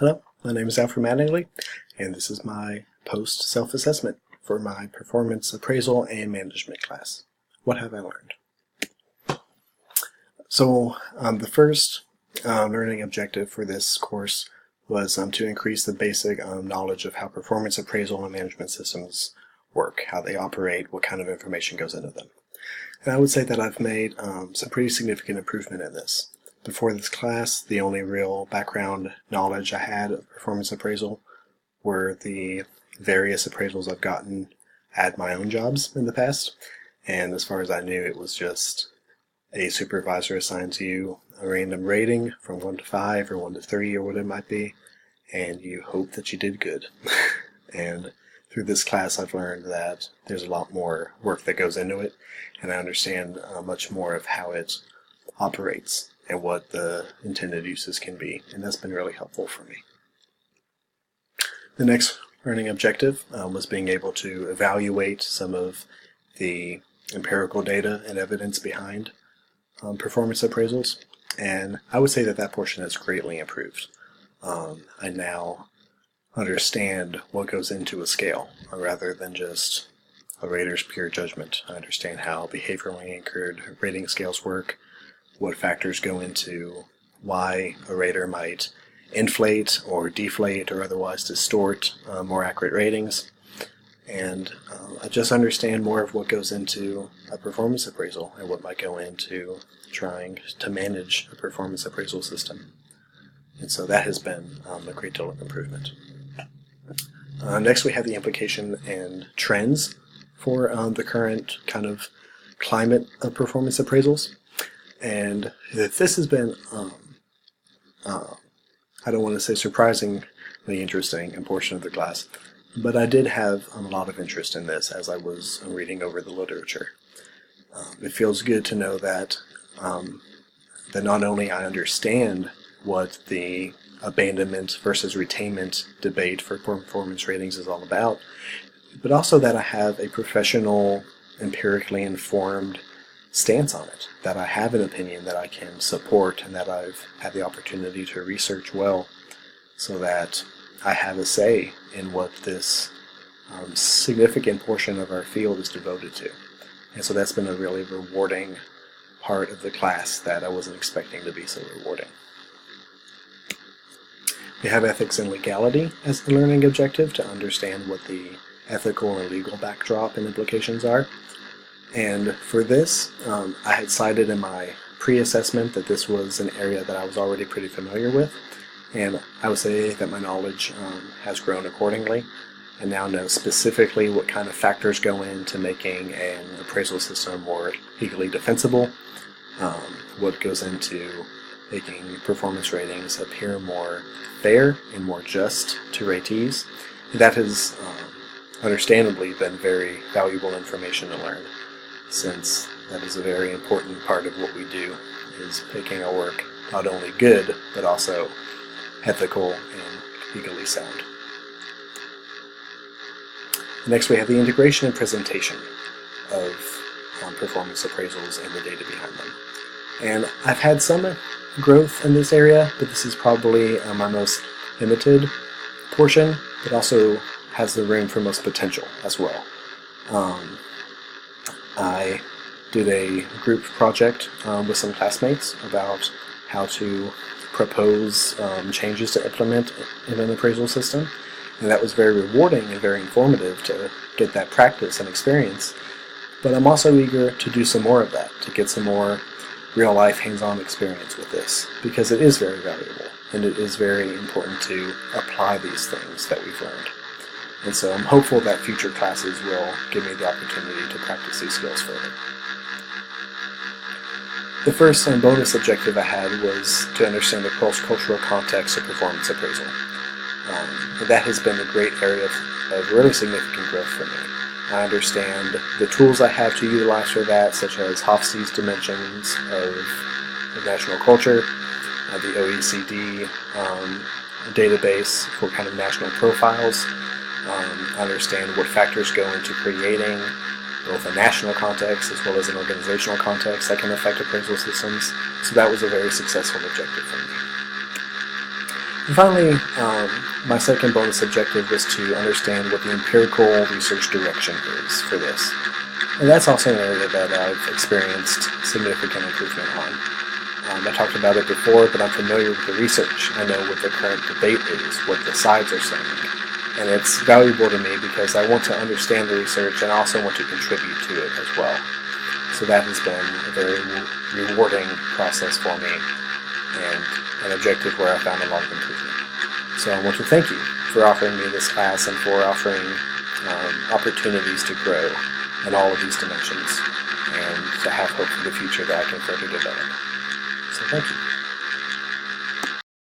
Hello, my name is Alfred Mattingly, and this is my post-self-assessment for my performance appraisal and management class. What have I learned? So the first learning objective for this course was to increase the basic knowledge of how performance appraisal and management systems work, how they operate, what kind of information goes into them. And I would say that I've made some pretty significant improvement in this. Before this class, the only real background knowledge I had of performance appraisal were the various appraisals I've gotten at my own jobs in the past. And as far as I knew, it was just a supervisor assigns you a random rating from 1 to 5 or 1 to 3 or what it might be, and you hope that you did good. And through this class, I've learned that there's a lot more work that goes into it, and I understand much more of how it operates and what the intended uses can be, and that's been really helpful for me. The next learning objective was being able to evaluate some of the empirical data and evidence behind performance appraisals, and I would say that that portion has greatly improved. I now understand what goes into a scale rather than just a rater's pure judgment. I understand how behaviorally anchored rating scales work, what factors go into why a rater might inflate or deflate or otherwise distort more accurate ratings. And I just understand more of what goes into a performance appraisal and what might go into trying to manage a performance appraisal system. And so that has been a great deal of improvement. Next we have the implication and trends for the current kind of climate of performance appraisals. And this has been, I don't want to say surprisingly interesting a portion of the class, but I did have a lot of interest in this as I was reading over the literature. It feels good to know that not only I understand what the abandonment versus retainment debate for performance ratings is all about, but also that I have a professional, empirically informed stance on it, that I have an opinion that I can support and that I've had the opportunity to research well so that I have a say in what this significant portion of our field is devoted to. And so that's been a really rewarding part of the class that I wasn't expecting to be so rewarding. We have ethics and legality as the learning objective to understand what the ethical and legal backdrop and implications are. And for this, I had cited in my pre-assessment that this was an area that I was already pretty familiar with, and I would say that my knowledge has grown accordingly. I now know specifically what kind of factors go into making an appraisal system more legally defensible, what goes into making performance ratings appear more fair and more just to ratees. And that has understandably been very valuable information to learn, since that is a very important part of what we do, is making our work not only good, but also ethical and legally sound. Next we have the integration and presentation of performance appraisals and the data behind them. And I've had some growth in this area, but this is probably my most limited portion, but also has the room for most potential as well. I did a group project with some classmates about how to propose changes to implement in an appraisal system, and that was very rewarding and very informative to get that practice and experience. But I'm also eager to do some more of that, to get some more real-life hands-on experience with this, because it is very valuable and it is very important to apply these things that we've learned. And so I'm hopeful that future classes will give me the opportunity to practice these skills further. The first and bonus objective I had was to understand the cross-cultural context of performance appraisal. And that has been a great area of really significant growth for me. I understand the tools I have to utilize for that, such as Hofstede's dimensions of national culture, the OECD database for kind of national profiles. I understand what factors go into creating both a national context as well as an organizational context that can affect appraisal systems. So that was a very successful objective for me. And finally, my second bonus objective was to understand what the empirical research direction is for this. And that's also an area that I've experienced significant improvement on. I talked about it before, but I'm familiar with the research. I know what the current debate is, what the sides are saying. And it's valuable to me because I want to understand the research and I also want to contribute to it as well. So that has been a very rewarding process for me and an objective where I found a lot of improvement. So I want to thank you for offering me this class and for offering opportunities to grow in all of these dimensions and to have hope for the future that I can further develop. So thank you.